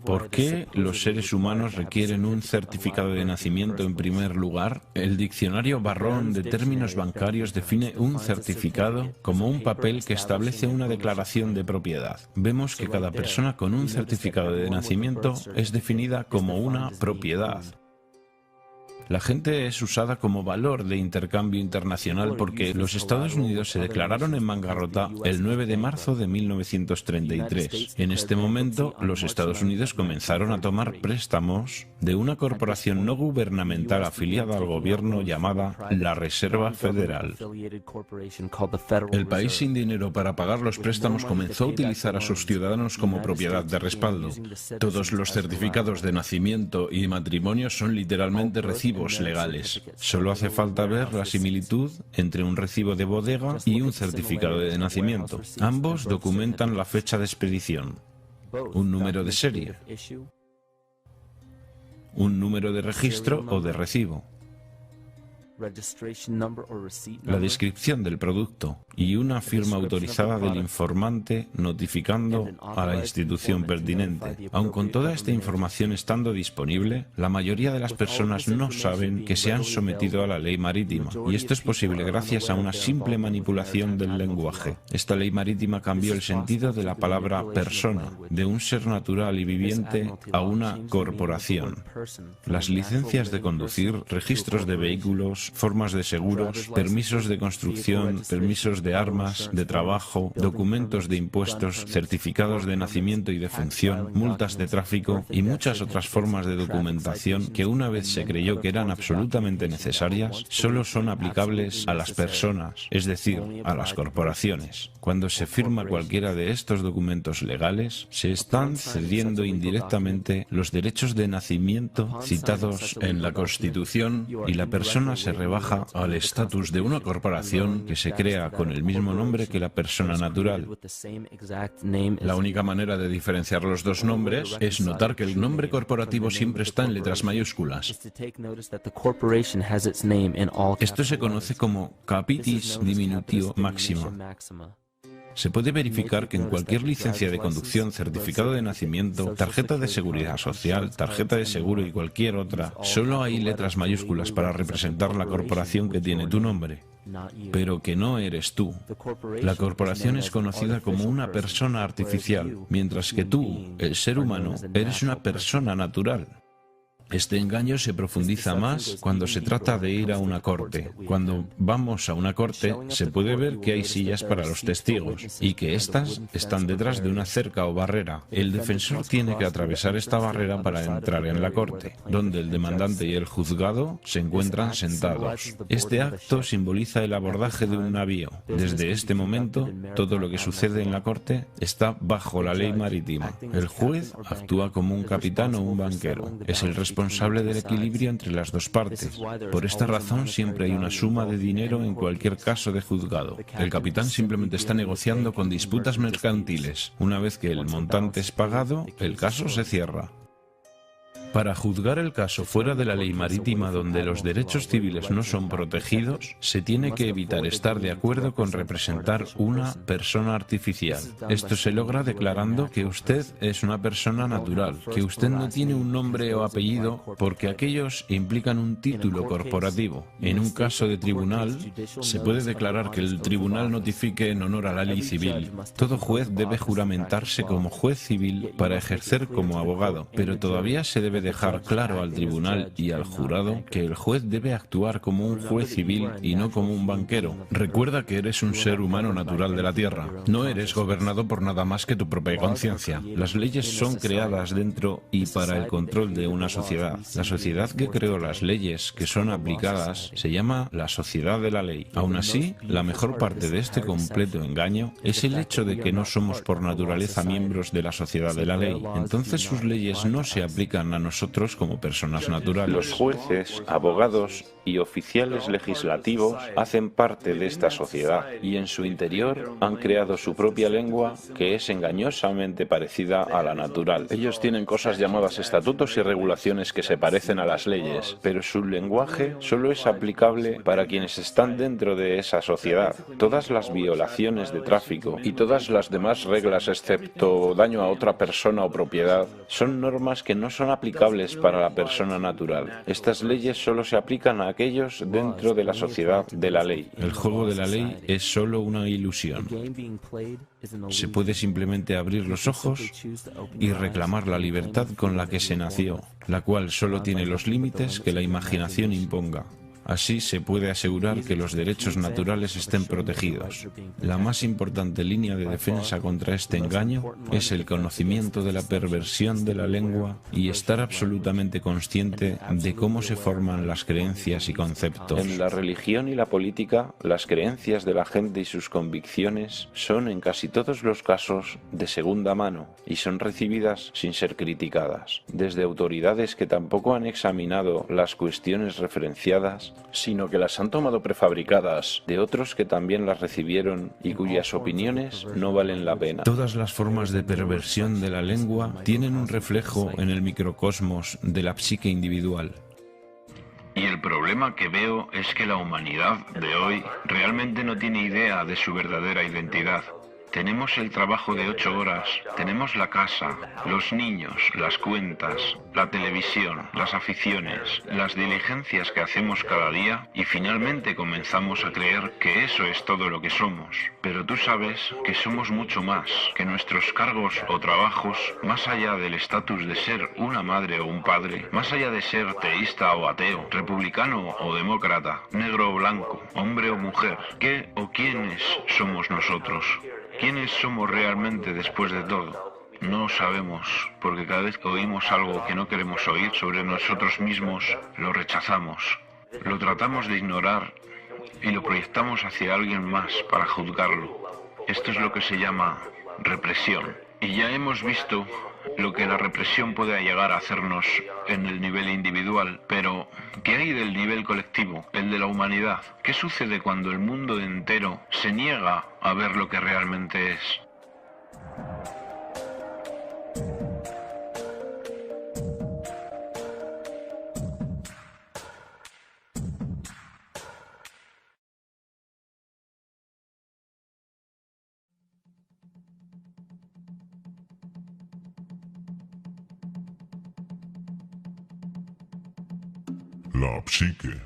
¿Por qué los seres humanos requieren un certificado de nacimiento en primer lugar? El diccionario Barrón de términos bancarios define un certificado como un papel que establece una declaración de propiedad. Vemos que cada persona con un certificado de nacimiento es definida como una propiedad. La gente es usada como valor de intercambio internacional porque los Estados Unidos se declararon en bancarrota el 9 de marzo de 1933. En este momento, los Estados Unidos comenzaron a tomar préstamos de una corporación no gubernamental afiliada al gobierno llamada la Reserva Federal. El país sin dinero para pagar los préstamos comenzó a utilizar a sus ciudadanos como propiedad de respaldo. Todos los certificados de nacimiento y matrimonio son literalmente recibos legales. Solo hace falta ver la similitud entre un recibo de bodega y un certificado de nacimiento. Ambos documentan la fecha de expedición, un número de serie, un número de registro o de recibo, la descripción del producto y una firma autorizada del informante notificando a la institución pertinente. Aun con toda esta información estando disponible, la mayoría de las personas no saben que se han sometido a la ley marítima, y esto es posible gracias a una simple manipulación del lenguaje. Esta ley marítima cambió el sentido de la palabra persona, de un ser natural y viviente a una corporación. Las licencias de conducir, registros de vehículos, formas de seguros, permisos de construcción, permisos de armas, de trabajo, documentos de impuestos, certificados de nacimiento y de función, multas de tráfico y muchas otras formas de documentación que una vez se creyó que eran absolutamente necesarias, solo son aplicables a las personas, es decir, a las corporaciones. Cuando se firma cualquiera de estos documentos legales, se están cediendo indirectamente los derechos de nacimiento citados en la Constitución y la persona se rebaja al estatus de una corporación que se crea con el mismo nombre que la persona natural. La única manera de diferenciar los dos nombres es notar que el nombre corporativo siempre está en letras mayúsculas. Esto se conoce como capitis diminutio maxima. Se puede verificar que en cualquier licencia de conducción, certificado de nacimiento, tarjeta de seguridad social, tarjeta de seguro y cualquier otra, solo hay letras mayúsculas para representar la corporación que tiene tu nombre, pero que no eres tú. La corporación es conocida como una persona artificial, mientras que tú, el ser humano, eres una persona natural. Este engaño se profundiza más cuando se trata de ir a una corte. Cuando vamos a una corte, se puede ver que hay sillas para los testigos y que éstas están detrás de una cerca o barrera. El defensor tiene que atravesar esta barrera para entrar en la corte, donde el demandante y el juzgado se encuentran sentados. Este acto simboliza el abordaje de un navío. Desde este momento, todo lo que sucede en la corte está bajo la ley marítima. El juez actúa como un capitán o un banquero. Es el responsable del equilibrio entre las dos partes. Por esta razón siempre hay una suma de dinero en cualquier caso de juzgado. El capitán simplemente está negociando con disputas mercantiles. Una vez que el montante es pagado, el caso se cierra. Para juzgar el caso fuera de la ley marítima donde los derechos civiles no son protegidos, se tiene que evitar estar de acuerdo con representar una persona artificial. Esto se logra declarando que usted es una persona natural, que usted no tiene un nombre o apellido porque aquellos implican un título corporativo. En un caso de tribunal, se puede declarar que el tribunal notifique en honor a la ley civil. Todo juez debe juramentarse como juez civil para ejercer como abogado, pero todavía se debe dejar claro al tribunal y al jurado que el juez debe actuar como un juez civil y no como un banquero. Recuerda que eres un ser humano natural de la tierra. No eres gobernado por nada más que tu propia conciencia. Las leyes son creadas dentro y para el control de una sociedad. La sociedad que creó las leyes que son aplicadas se llama la sociedad de la ley. Aún así, la mejor parte de este completo engaño es el hecho de que no somos por naturaleza miembros de la sociedad de la ley. Entonces sus leyes no se aplican a nosotros nosotros como personas naturales. Los jueces, abogados y oficiales legislativos hacen parte de esta sociedad y en su interior han creado su propia lengua que es engañosamente parecida a la natural. Ellos tienen cosas llamadas estatutos y regulaciones que se parecen a las leyes, pero su lenguaje solo es aplicable para quienes están dentro de esa sociedad. Todas las violaciones de tráfico y todas las demás reglas excepto daño a otra persona o propiedad son normas que no son aplicables para la persona natural. Estas leyes solo se aplican a aquellos dentro de la sociedad de la ley. El juego de la ley es solo una ilusión. Se puede simplemente abrir los ojos y reclamar la libertad con la que se nació, la cual solo tiene los límites que la imaginación imponga. Así se puede asegurar que los derechos naturales estén protegidos. La más importante línea de defensa contra este engaño es el conocimiento de la perversión de la lengua y estar absolutamente consciente de cómo se forman las creencias y conceptos. En la religión y la política, las creencias de la gente y sus convicciones son en casi todos los casos de segunda mano y son recibidas sin ser criticadas, desde autoridades que tampoco han examinado las cuestiones referenciadas, sino que las han tomado prefabricadas de otros que también las recibieron y cuyas opiniones no valen la pena. Todas las formas de perversión de la lengua tienen un reflejo en el microcosmos de la psique individual. Y el problema que veo es que la humanidad de hoy realmente no tiene idea de su verdadera identidad. Tenemos el trabajo de 8 horas, tenemos la casa, los niños, las cuentas, la televisión, las aficiones, las diligencias que hacemos cada día y finalmente comenzamos a creer que eso es todo lo que somos. Pero tú sabes que somos mucho más, que nuestros cargos o trabajos, más allá del estatus de ser una madre o un padre, más allá de ser teísta o ateo, republicano o demócrata, negro o blanco, hombre o mujer, ¿qué o quiénes somos nosotros? ¿Quiénes somos realmente después de todo? No sabemos, porque cada vez que oímos algo que no queremos oír sobre nosotros mismos, lo rechazamos, lo tratamos de ignorar y lo proyectamos hacia alguien más para juzgarlo. Esto es lo que se llama represión. Y ya hemos visto lo que la represión puede llegar a hacernos en el nivel individual, pero ¿qué hay del nivel colectivo, el de la humanidad? ¿Qué sucede cuando el mundo entero se niega a ver lo que realmente es? La psique.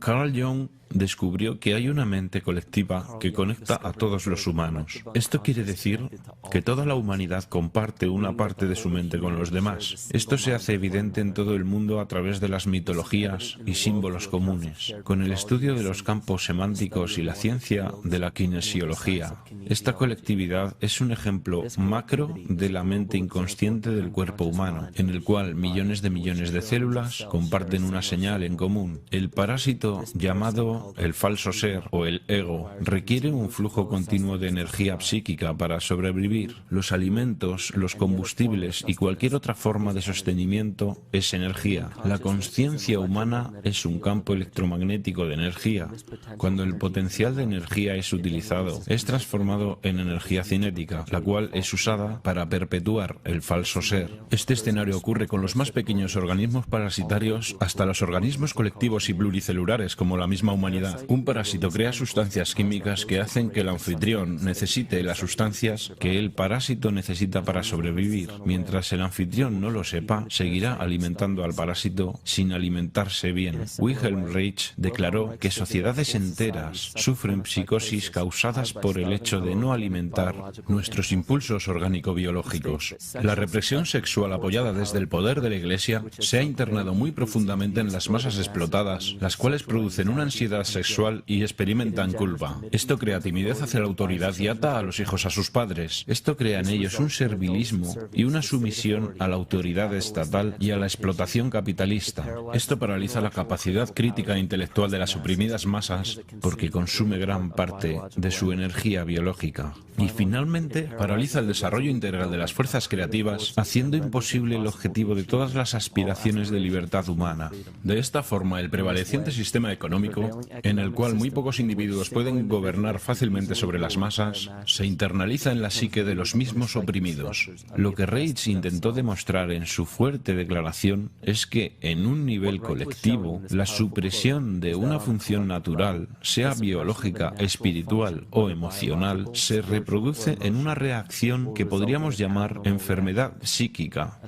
Carl Jung descubrió que hay una mente colectiva que conecta a todos los humanos. Esto quiere decir que toda la humanidad comparte una parte de su mente con los demás. Esto se hace evidente en todo el mundo a través de las mitologías y símbolos comunes, con el estudio de los campos semánticos y la ciencia de la kinesiología. Esta colectividad es un ejemplo macro de la mente inconsciente del cuerpo humano, en el cual millones de células comparten una señal en común. El parásito llamado el falso ser o el ego requiere un flujo continuo de energía psíquica para sobrevivir. Los alimentos, los combustibles y cualquier otra forma de sostenimiento es energía. La consciencia humana es un campo electromagnético de energía. Cuando el potencial de energía es utilizado, es transformado en energía cinética, la cual es usada para perpetuar el falso ser. Este escenario ocurre con los más pequeños organismos parasitarios hasta los organismos colectivos y pluricelulares como la misma humanidad. Un parásito crea sustancias químicas que hacen que el anfitrión necesite las sustancias que el parásito necesita para sobrevivir. Mientras el anfitrión no lo sepa, seguirá alimentando al parásito sin alimentarse bien. Wilhelm Reich declaró que sociedades enteras sufren psicosis causadas por el hecho de no alimentar nuestros impulsos orgánico-biológicos. La represión sexual apoyada desde el poder de la Iglesia se ha internado muy profundamente en las masas explotadas, las cuales producen una ansiedad actividad sexual y experimentan culpa. Esto crea timidez hacia la autoridad y ata a los hijos a sus padres. Esto crea en ellos un servilismo y una sumisión a la autoridad estatal y a la explotación capitalista. Esto paraliza la capacidad crítica e intelectual de las oprimidas masas porque consume gran parte de su energía biológica. Y finalmente, paraliza el desarrollo integral de las fuerzas creativas, haciendo imposible el objetivo de todas las aspiraciones de libertad humana. De esta forma, el prevaleciente sistema económico, en el cual muy pocos individuos pueden gobernar fácilmente sobre las masas, se internaliza en la psique de los mismos oprimidos. Lo que Reitz intentó demostrar en su fuerte declaración es que, en un nivel colectivo, la supresión de una función natural, sea biológica, espiritual o emocional, se reproduce en una reacción que podríamos llamar enfermedad psíquica.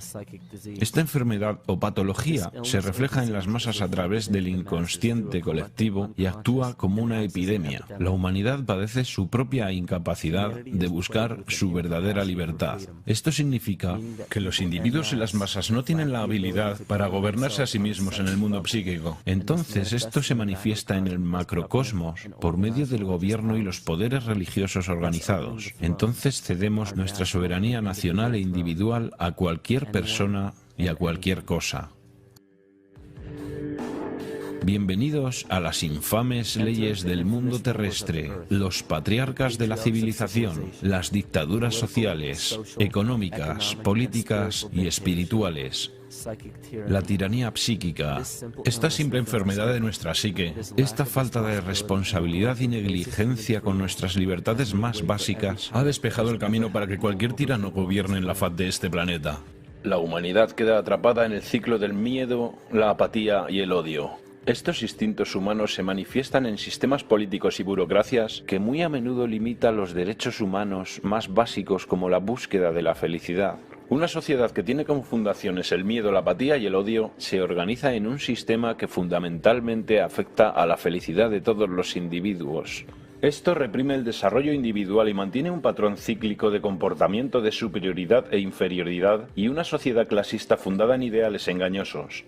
Esta enfermedad o patología se refleja en las masas a través del inconsciente colectivo y actúa como una epidemia. La humanidad padece su propia incapacidad de buscar su verdadera libertad. Esto significa que los individuos y las masas no tienen la habilidad para gobernarse a sí mismos en el mundo psíquico. Entonces, esto se manifiesta en el macrocosmos por medio del gobierno y los poderes religiosos organizados. Entonces cedemos nuestra soberanía nacional e individual a cualquier persona y a cualquier cosa. Bienvenidos a las infames leyes del mundo terrestre, los patriarcas de la civilización, las dictaduras sociales, económicas, políticas y espirituales. La tiranía psíquica, esta simple enfermedad de nuestra psique, esta falta de responsabilidad y negligencia con nuestras libertades más básicas, ha despejado el camino para que cualquier tirano gobierne en la faz de este planeta. La humanidad queda atrapada en el ciclo del miedo, la apatía y el odio. Estos instintos humanos se manifiestan en sistemas políticos y burocracias que muy a menudo limitan los derechos humanos más básicos como la búsqueda de la felicidad. Una sociedad que tiene como fundaciones el miedo, la apatía y el odio se organiza en un sistema que fundamentalmente afecta a la felicidad de todos los individuos. Esto reprime el desarrollo individual y mantiene un patrón cíclico de comportamiento de superioridad e inferioridad y una sociedad clasista fundada en ideales engañosos.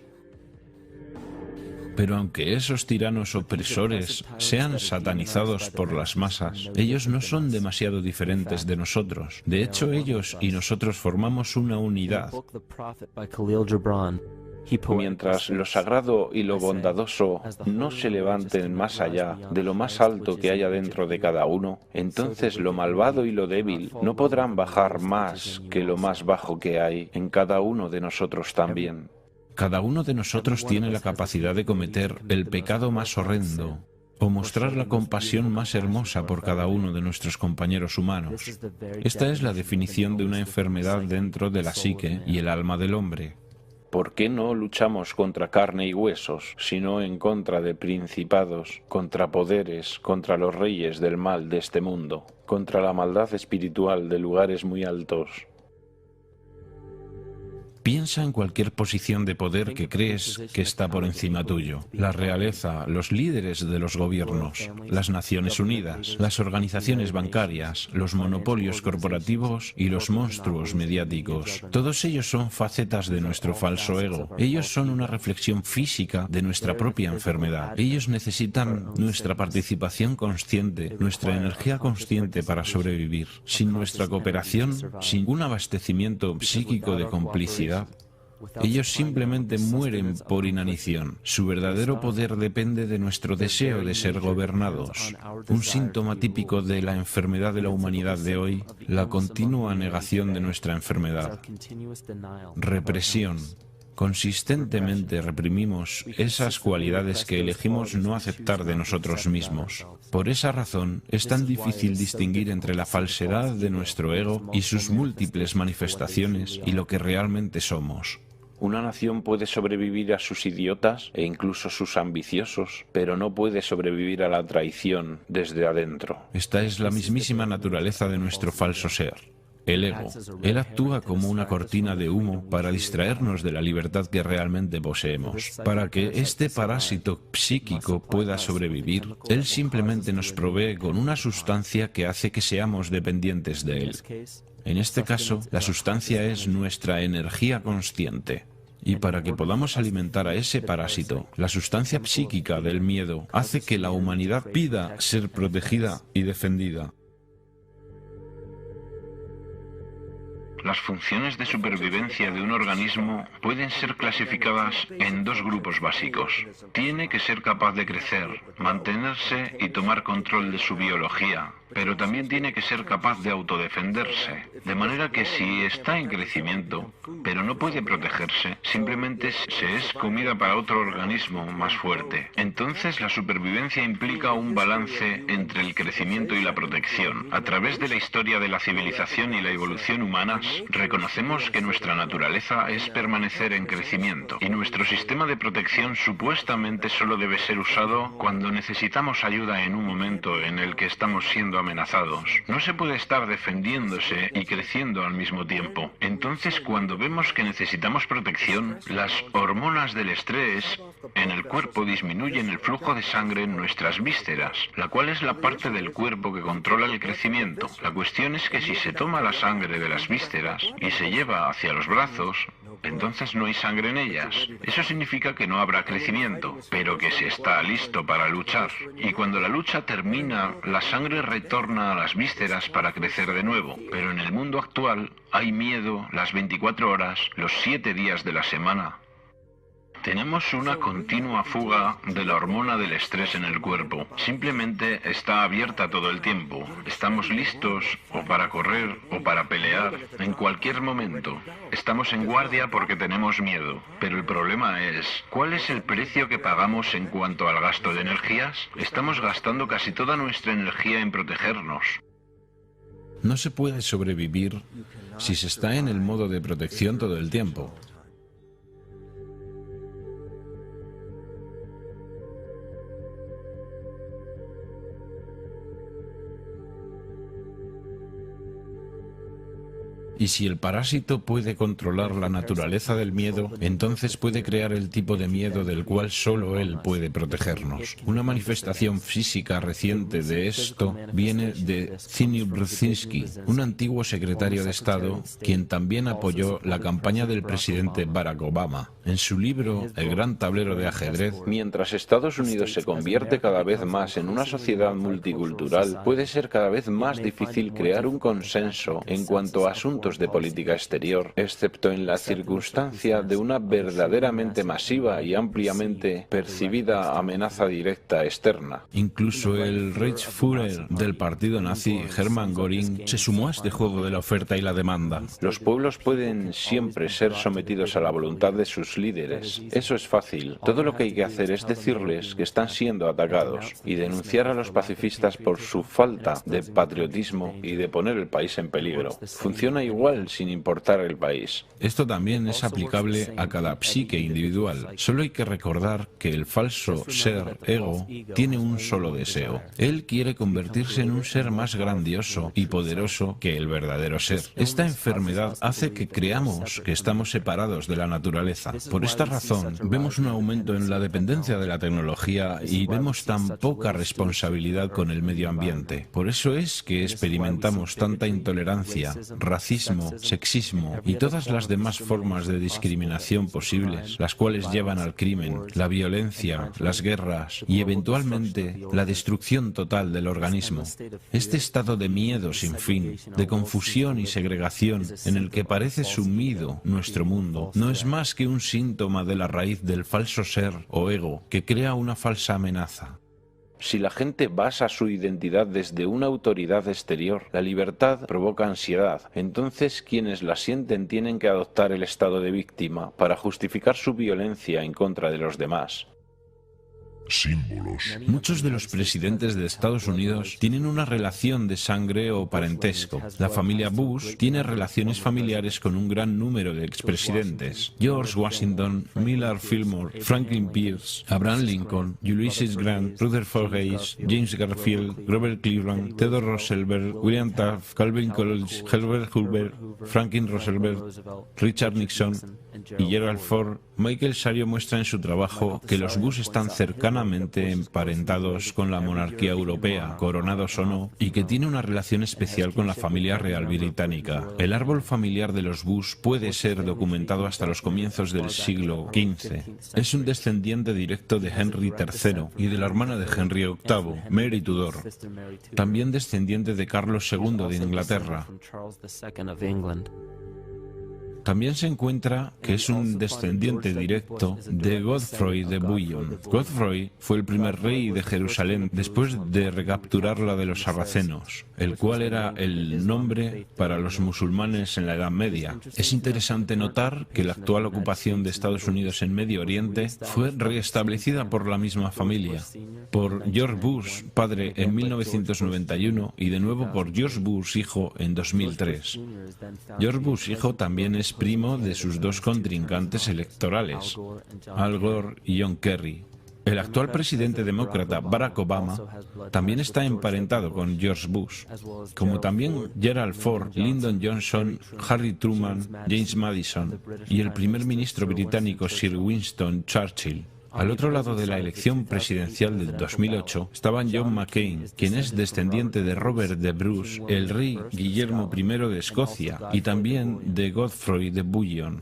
Pero aunque esos tiranos opresores sean satanizados por las masas, ellos no son demasiado diferentes de nosotros. De hecho, ellos y nosotros formamos una unidad. Mientras lo sagrado y lo bondadoso no se levanten más allá de lo más alto que haya dentro de cada uno, entonces lo malvado y lo débil no podrán bajar más que lo más bajo que hay en cada uno de nosotros también. Cada uno de nosotros tiene la capacidad de cometer el pecado más horrendo o mostrar la compasión más hermosa por cada uno de nuestros compañeros humanos. Esta es la definición de una enfermedad dentro de la psique y el alma del hombre. ¿Por qué no luchamos contra carne y huesos, sino en contra de principados, contra poderes, contra los reyes del mal de este mundo, contra la maldad espiritual de lugares muy altos? Piensa en cualquier posición de poder que crees que está por encima tuyo. La realeza, los líderes de los gobiernos, las Naciones Unidas, las organizaciones bancarias, los monopolios corporativos y los monstruos mediáticos. Todos ellos son facetas de nuestro falso ego. Ellos son una reflexión física de nuestra propia enfermedad. Ellos necesitan nuestra participación consciente, nuestra energía consciente para sobrevivir. Sin nuestra cooperación, sin un abastecimiento psíquico de complicidad, ellos simplemente mueren por inanición. Su verdadero poder depende de nuestro deseo de ser gobernados. Un síntoma típico de la enfermedad de la humanidad de hoy, la continua negación de nuestra enfermedad. Represión. Consistentemente reprimimos esas cualidades que elegimos no aceptar de nosotros mismos. Por esa razón, es tan difícil distinguir entre la falsedad de nuestro ego y sus múltiples manifestaciones y lo que realmente somos. Una nación puede sobrevivir a sus idiotas e incluso sus ambiciosos, pero no puede sobrevivir a la traición desde adentro. Esta es la mismísima naturaleza de nuestro falso ser. El ego. Él actúa como una cortina de humo para distraernos de la libertad que realmente poseemos. Para que este parásito psíquico pueda sobrevivir, él simplemente nos provee con una sustancia que hace que seamos dependientes de él. En este caso, la sustancia es nuestra energía consciente. Y para que podamos alimentar a ese parásito, la sustancia psíquica del miedo hace que la humanidad pida ser protegida y defendida. Las funciones de supervivencia de un organismo pueden ser clasificadas en dos grupos básicos. Tiene que ser capaz de crecer, mantenerse y tomar control de su biología, pero también tiene que ser capaz de autodefenderse. De manera que si está en crecimiento, pero no puede protegerse, simplemente se es comida para otro organismo más fuerte. Entonces la supervivencia implica un balance entre el crecimiento y la protección. A través de la historia de la civilización y la evolución humanas, reconocemos que nuestra naturaleza es permanecer en crecimiento y nuestro sistema de protección supuestamente solo debe ser usado cuando necesitamos ayuda en un momento en el que estamos siendo amenazados. No se puede estar defendiéndose y creciendo al mismo tiempo. Entonces, cuando vemos que necesitamos protección, las hormonas del estrés en el cuerpo disminuyen el flujo de sangre en nuestras vísceras, la cual es la parte del cuerpo que controla el crecimiento. La cuestión es que si se toma la sangre de las vísceras y se lleva hacia los brazos, entonces no hay sangre en ellas. Eso significa que no habrá crecimiento, pero que se está listo para luchar. Y cuando la lucha termina, la sangre retorna a las vísceras para crecer de nuevo. Pero en el mundo actual hay miedo las 24 horas, los 7 días de la semana. Tenemos una continua fuga de la hormona del estrés en el cuerpo. Simplemente está abierta todo el tiempo. Estamos listos o para correr o para pelear en cualquier momento. Estamos en guardia porque tenemos miedo. Pero el problema es, ¿cuál es el precio que pagamos en cuanto al gasto de energías? Estamos gastando casi toda nuestra energía en protegernos. No se puede sobrevivir si se está en el modo de protección todo el tiempo. Y si el parásito puede controlar la naturaleza del miedo, entonces puede crear el tipo de miedo del cual solo él puede protegernos. Una manifestación física reciente de esto viene de Zbigniew Brzezinski, un antiguo secretario de Estado, quien también apoyó la campaña del presidente Barack Obama. En su libro El gran tablero de ajedrez, mientras Estados Unidos se convierte cada vez más en una sociedad multicultural, puede ser cada vez más difícil crear un consenso en cuanto a asuntos de política exterior, excepto en la circunstancia de una verdaderamente masiva y ampliamente percibida amenaza directa externa. Incluso el Reichsführer del partido nazi, Hermann Göring, se sumó a este juego de la oferta y la demanda. Los pueblos pueden siempre ser sometidos a la voluntad de sus líderes. Eso es fácil. Todo lo que hay que hacer es decirles que están siendo atacados y denunciar a los pacifistas por su falta de patriotismo y de poner el país en peligro. Funciona igual sin importar el país. Esto también es aplicable a cada psique individual. Solo hay que recordar que el falso ser, ego, tiene un solo deseo. Él quiere convertirse en un ser más grandioso y poderoso que el verdadero ser. Esta enfermedad hace que creamos que estamos separados de la naturaleza. Por esta razón, vemos un aumento en la dependencia de la tecnología y vemos tan poca responsabilidad con el medio ambiente. Por eso es que experimentamos tanta intolerancia, racismo, sexismo y todas las demás formas de discriminación posibles, las cuales llevan al crimen, la violencia, las guerras y eventualmente la destrucción total del organismo. Este estado de miedo sin fin, de confusión y segregación en el que parece sumido nuestro mundo, no es más que un síntoma de la raíz del falso ser o ego que crea una falsa amenaza. Si la gente basa su identidad desde una autoridad exterior, la libertad provoca ansiedad. Entonces quienes la sienten tienen que adoptar el estado de víctima para justificar su violencia en contra de los demás. Símbolos. Muchos de los presidentes de Estados Unidos tienen una relación de sangre o parentesco. La familia Bush tiene relaciones familiares con un gran número de expresidentes. George Washington, Millard Fillmore, Franklin Pierce, Abraham Lincoln, Ulysses Grant, Rutherford Hayes, James Garfield, Grover Cleveland, Theodore Roosevelt, William Taft, Calvin Coolidge, Herbert Hoover, Franklin Roosevelt, Richard Nixon y Gerald Ford Michael Sario muestra en su trabajo que los Bush están cercanamente emparentados con la monarquía europea, coronados o no, y que tiene una relación especial con la familia real británica. El árbol familiar de los Bush puede ser documentado hasta los comienzos del siglo XV. Es un descendiente directo de Henry III y de la hermana de Henry VIII, Mary Tudor, también descendiente de Carlos II de Inglaterra. También se encuentra que es un descendiente directo de Godfrey de Bouillon. Godfrey fue el primer rey de Jerusalén después de recapturarla de los sarracenos, el cual era el nombre para los musulmanes en la Edad Media. Es interesante notar que la actual ocupación de Estados Unidos en Medio Oriente fue restablecida por la misma familia, por George Bush, padre, en 1991 y de nuevo por George Bush, hijo, en 2003. George Bush, hijo, también es primo de sus dos contrincantes electorales, Al Gore y John Kerry. El actual presidente demócrata Barack Obama también está emparentado con George Bush, como también Gerald Ford, Lyndon Johnson, Harry Truman, James Madison y el primer ministro británico Sir Winston Churchill. Al otro lado de la elección presidencial del 2008 estaban John McCain, quien es descendiente de Robert de Bruce, el rey Guillermo I de Escocia, y también de Godfrey de Bouillon.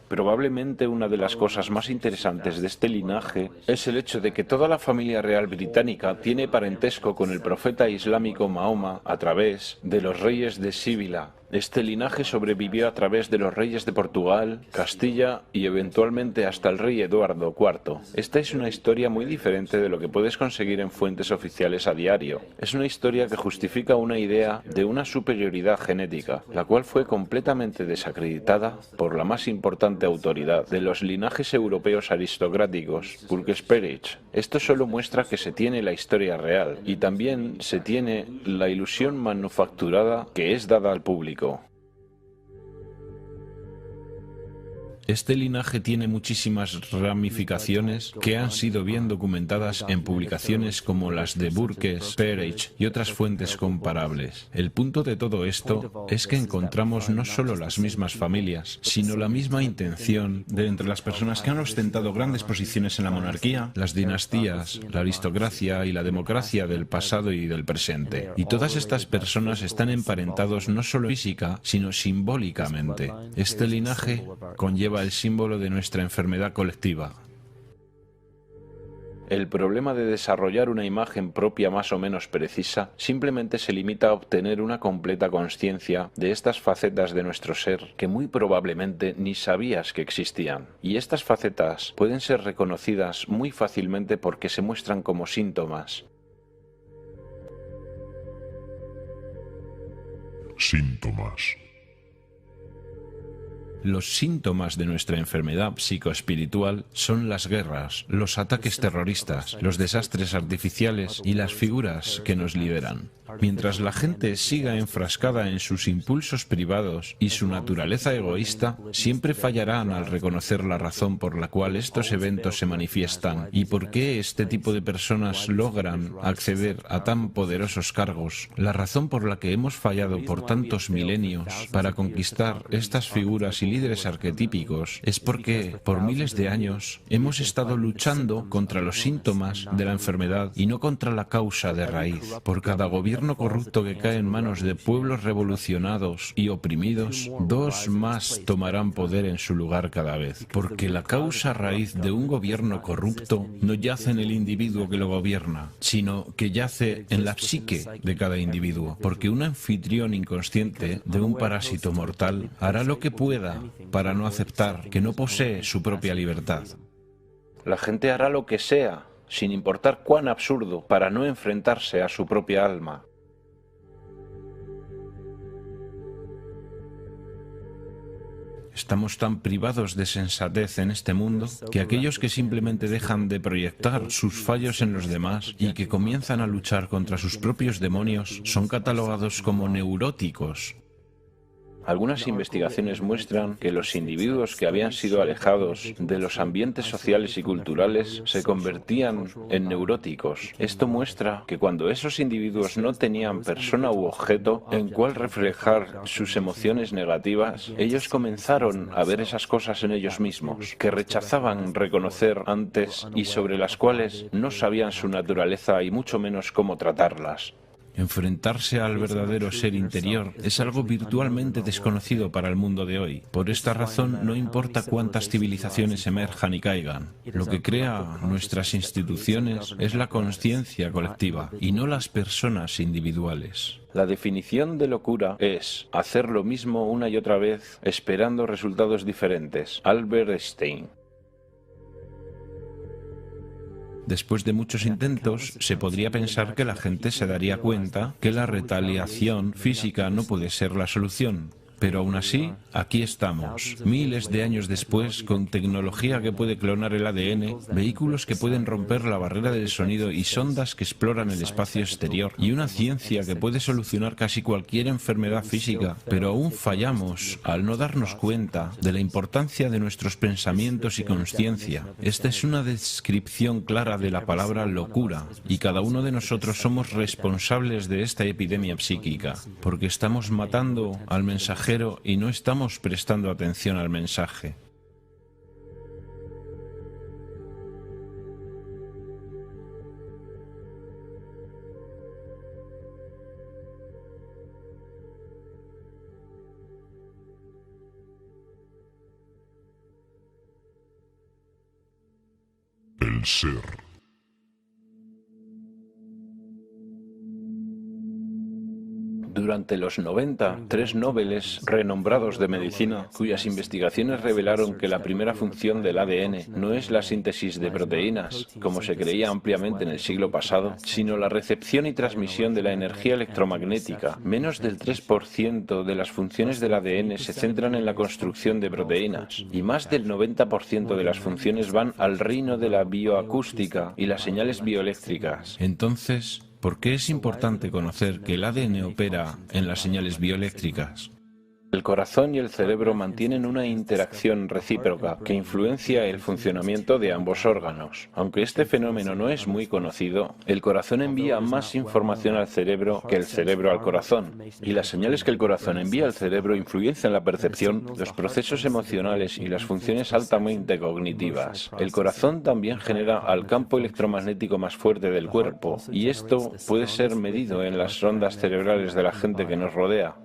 Probablemente una de las cosas más interesantes de este linaje es el hecho de que toda la familia real británica tiene parentesco con el profeta islámico Mahoma a través de los reyes de Sibila. Este linaje sobrevivió a través de los reyes de Portugal, Castilla y eventualmente hasta el rey Eduardo IV. Esta es una historia muy diferente de lo que puedes conseguir en fuentes oficiales a diario. Es una historia que justifica una idea de una superioridad genética, la cual fue completamente desacreditada por la más importante autoridad de los linajes europeos aristocráticos, Wilkes-Barre. Esto solo muestra que se tiene la historia real y también se tiene la ilusión manufacturada que es dada al público. Este linaje tiene muchísimas ramificaciones que han sido bien documentadas en publicaciones como las de Burkes, Peerage y otras fuentes comparables. El punto de todo esto es que encontramos no solo las mismas familias, sino la misma intención de entre las personas que han ostentado grandes posiciones en la monarquía, las dinastías, la aristocracia y la democracia del pasado y del presente. Y todas estas personas están emparentados no solo física, sino simbólicamente. Este linaje conlleva el símbolo de nuestra enfermedad colectiva. El problema de desarrollar una imagen propia más o menos precisa simplemente se limita a obtener una completa conciencia de estas facetas de nuestro ser que muy probablemente ni sabías que existían. Y estas facetas pueden ser reconocidas muy fácilmente porque se muestran como síntomas. Síntomas. Los síntomas de nuestra enfermedad psicoespiritual son las guerras, los ataques terroristas, los desastres artificiales y las figuras que nos lideran. Mientras la gente siga enfrascada en sus impulsos privados y su naturaleza egoísta, siempre fallarán al reconocer la razón por la cual estos eventos se manifiestan y por qué este tipo de personas logran acceder a tan poderosos cargos. La razón por la que hemos fallado por tantos milenios para conquistar estas figuras y líderes arquetípicos es porque por miles de años hemos estado luchando contra los síntomas de la enfermedad y no contra la causa de raíz. Por cada gobierno corrupto que cae en manos de pueblos revolucionados y oprimidos, dos más tomarán poder en su lugar cada vez. Porque la causa raíz de un gobierno corrupto no yace en el individuo que lo gobierna, sino que yace en la psique de cada individuo. Porque un anfitrión inconsciente de un parásito mortal hará lo que pueda para no aceptar que no posee su propia libertad. La gente hará lo que sea, sin importar cuán absurdo, para no enfrentarse a su propia alma. Estamos tan privados de sensatez en este mundo que aquellos que simplemente dejan de proyectar sus fallos en los demás y que comienzan a luchar contra sus propios demonios son catalogados como neuróticos. Algunas investigaciones muestran que los individuos que habían sido alejados de los ambientes sociales y culturales se convertían en neuróticos. Esto muestra que cuando esos individuos no tenían persona u objeto en cual reflejar sus emociones negativas, ellos comenzaron a ver esas cosas en ellos mismos, que rechazaban reconocer antes y sobre las cuales no sabían su naturaleza y mucho menos cómo tratarlas. Enfrentarse al verdadero ser interior es algo virtualmente desconocido para el mundo de hoy. Por esta razón, no importa cuántas civilizaciones emerjan y caigan. Lo que crea nuestras instituciones es la conciencia colectiva y no las personas individuales. La definición de locura es hacer lo mismo una y otra vez esperando resultados diferentes. Albert Einstein. Después de muchos intentos, se podría pensar que la gente se daría cuenta que la retaliación física no puede ser la solución. Pero aún así, aquí estamos, miles de años después, con tecnología que puede clonar el ADN, vehículos que pueden romper la barrera del sonido y sondas que exploran el espacio exterior, y una ciencia que puede solucionar casi cualquier enfermedad física. Pero aún fallamos al no darnos cuenta de la importancia de nuestros pensamientos y conciencia. Esta es una descripción clara de la palabra locura, y cada uno de nosotros somos responsables de esta epidemia psíquica, porque estamos matando al mensajero y no estamos prestando atención al mensaje. El ser. Durante los 90, 3 nobeles renombrados de medicina, cuyas investigaciones revelaron que la primera función del ADN no es la síntesis de proteínas, como se creía ampliamente en el siglo pasado, sino la recepción y transmisión de la energía electromagnética. Menos del 3% de las funciones del ADN se centran en la construcción de proteínas, y más del 90% de las funciones van al reino de la bioacústica y las señales bioeléctricas. Entonces, ¿por qué es importante conocer que el ADN opera en las señales bioeléctricas? El corazón y el cerebro mantienen una interacción recíproca que influencia el funcionamiento de ambos órganos. Aunque este fenómeno no es muy conocido, el corazón envía más información al cerebro que el cerebro al corazón, y las señales que el corazón envía al cerebro influencian la percepción, los procesos emocionales y las funciones altamente cognitivas. El corazón también genera al campo electromagnético más fuerte del cuerpo, y esto puede ser medido en las ondas cerebrales de la gente que nos rodea.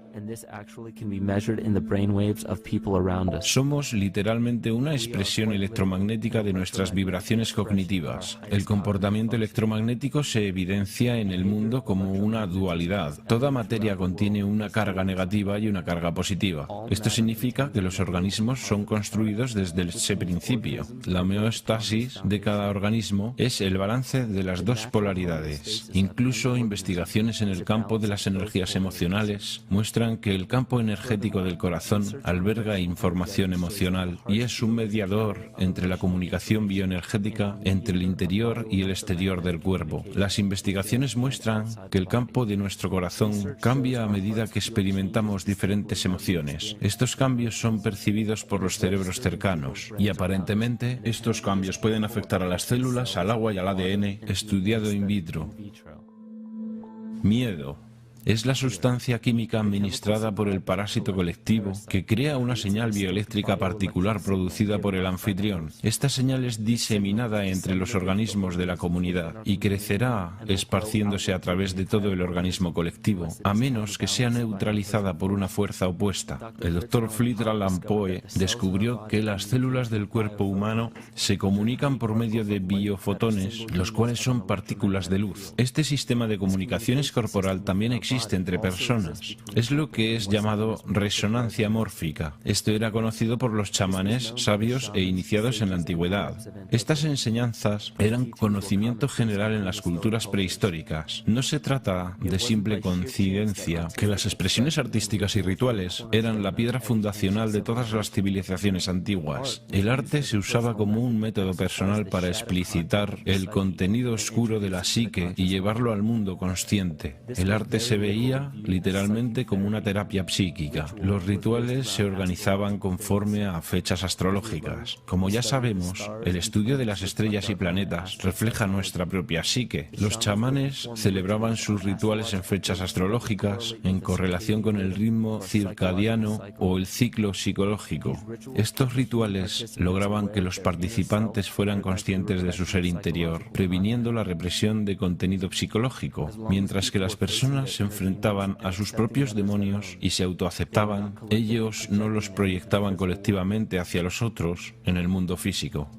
Somos literalmente una expresión electromagnética de nuestras vibraciones cognitivas. El comportamiento electromagnético se evidencia en el mundo como una dualidad. Toda materia contiene una carga negativa y una carga positiva. Esto significa que los organismos son construidos desde ese principio. La homeostasis de cada organismo es el balance de las dos polaridades. Incluso investigaciones en el campo de las energías emocionales muestran que el campo energético del corazón alberga información emocional y es un mediador entre la comunicación bioenergética entre el interior y el exterior del cuerpo. Las investigaciones muestran que el campo de nuestro corazón cambia a medida que experimentamos diferentes emociones. Estos cambios son percibidos por los cerebros cercanos y aparentemente estos cambios pueden afectar a las células, al agua y al ADN, estudiado in vitro. Miedo. Es la sustancia química administrada por el parásito colectivo que crea una señal bioeléctrica particular producida por el anfitrión. Esta señal es diseminada entre los organismos de la comunidad y crecerá esparciéndose a través de todo el organismo colectivo, a menos que sea neutralizada por una fuerza opuesta. El Dr. Fritz Alan Poe descubrió que las células del cuerpo humano se comunican por medio de biofotones, los cuales son partículas de luz. Este sistema de comunicaciones corporal también existe entre personas. Es lo que es llamado resonancia mórfica. Esto era conocido por los chamanes sabios e iniciados en la antigüedad. Estas enseñanzas eran conocimiento general en las culturas prehistóricas. No se trata de simple coincidencia que las expresiones artísticas y rituales eran la piedra fundacional de todas las civilizaciones antiguas. El arte se usaba como un método personal para explicitar el contenido oscuro de la psique y llevarlo al mundo consciente. El arte se veía literalmente como una terapia psíquica. Los rituales se organizaban conforme a fechas astrológicas. Como ya sabemos, el estudio de las estrellas y planetas refleja nuestra propia psique. Los chamanes celebraban sus rituales en fechas astrológicas, en correlación con el ritmo circadiano o el ciclo psicológico. Estos rituales lograban que los participantes fueran conscientes de su ser interior, previniendo la represión de contenido psicológico, mientras que las personas se enfrentaban a sus propios demonios y se autoaceptaban, ellos no los proyectaban colectivamente hacia los otros en el mundo físico.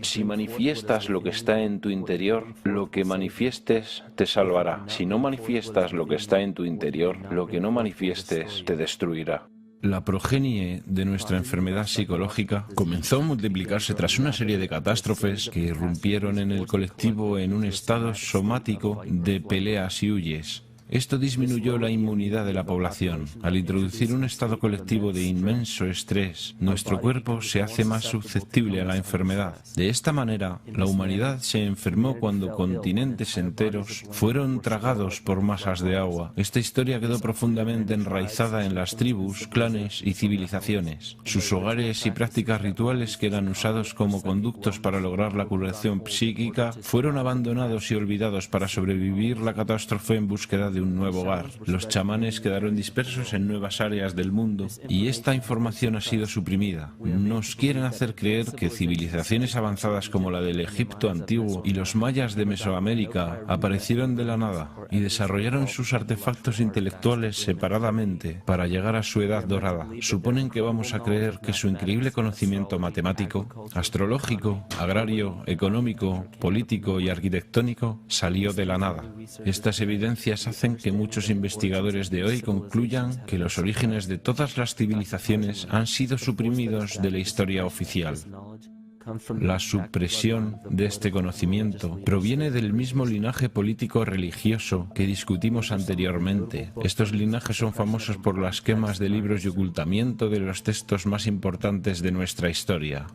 Si manifiestas lo que está en tu interior, lo que manifiestes te salvará. Si no manifiestas lo que está en tu interior, lo que no manifiestes te destruirá. La progenie de nuestra enfermedad psicológica comenzó a multiplicarse tras una serie de catástrofes que irrumpieron en el colectivo en un estado somático de peleas y huyes. Esto disminuyó la inmunidad de la población. Al introducir un estado colectivo de inmenso estrés, nuestro cuerpo se hace más susceptible a la enfermedad. De esta manera, la humanidad se enfermó cuando continentes enteros fueron tragados por masas de agua. Esta historia quedó profundamente enraizada en las tribus, clanes y civilizaciones. Sus hogares y prácticas rituales que eran usados como conductos para lograr la curación psíquica fueron abandonados y olvidados para sobrevivir la catástrofe en búsqueda de un nuevo hogar. Los chamanes quedaron dispersos en nuevas áreas del mundo y esta información ha sido suprimida. Nos quieren hacer creer que civilizaciones avanzadas como la del Egipto antiguo y los mayas de Mesoamérica aparecieron de la nada y desarrollaron sus artefactos intelectuales separadamente para llegar a su edad dorada. Suponen que vamos a creer que su increíble conocimiento matemático, astrológico, agrario, económico, político y arquitectónico salió de la nada. Estas evidencias hacen que muchos investigadores de hoy concluyan que los orígenes de todas las civilizaciones han sido suprimidos de la historia oficial. La supresión de este conocimiento proviene del mismo linaje político-religioso que discutimos anteriormente. Estos linajes son famosos por las quemas de libros y ocultamiento de los textos más importantes de nuestra historia.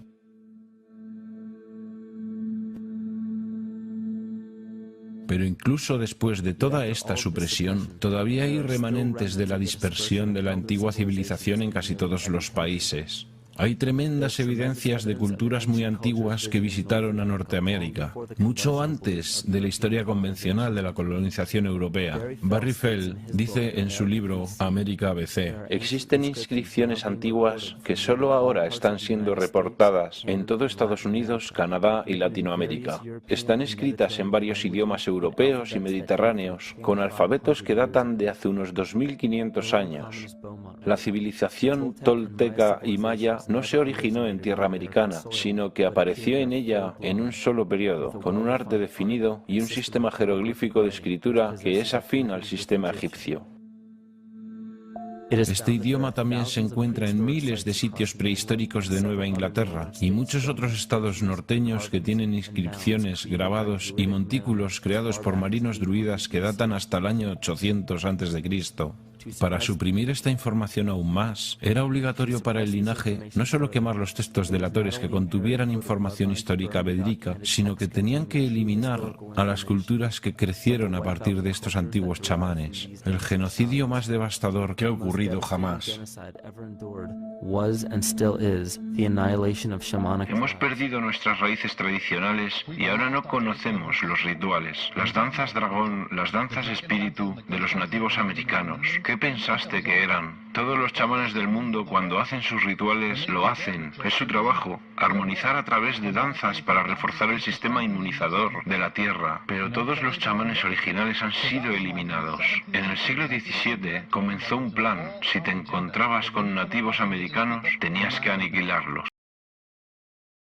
Pero incluso después de toda esta supresión, todavía hay remanentes de la dispersión de la antigua civilización en casi todos los países. Hay tremendas evidencias de culturas muy antiguas que visitaron a Norteamérica, mucho antes de la historia convencional de la colonización europea. Barry Feld dice en su libro América ABC: existen inscripciones antiguas que solo ahora están siendo reportadas en todo Estados Unidos, Canadá y Latinoamérica. Están escritas en varios idiomas europeos y mediterráneos, con alfabetos que datan de hace unos 2500 años. La civilización tolteca y maya no se originó en tierra americana, sino que apareció en ella en un solo periodo, con un arte definido y un sistema jeroglífico de escritura que es afín al sistema egipcio. Este idioma también se encuentra en miles de sitios prehistóricos de Nueva Inglaterra y muchos otros estados norteños que tienen inscripciones, grabados y montículos creados por marinos druidas que datan hasta el año 800 a.C. Para suprimir esta información aún más, era obligatorio para el linaje no solo quemar los textos delatores que contuvieran información histórica verídica, sino que tenían que eliminar a las culturas que crecieron a partir de estos antiguos chamanes. El genocidio más devastador que ha ocurrido jamás. Hemos perdido nuestras raíces tradicionales y ahora no conocemos los rituales, las danzas dragón, las danzas espíritu de los nativos americanos. ¿Qué pensaste que eran? Todos los chamanes del mundo, cuando hacen sus rituales, lo hacen. Es su trabajo, armonizar a través de danzas para reforzar el sistema inmunizador de la Tierra. Pero todos los chamanes originales han sido eliminados. En el siglo XVII comenzó un plan. Si te encontrabas con nativos americanos, tenías que aniquilarlos.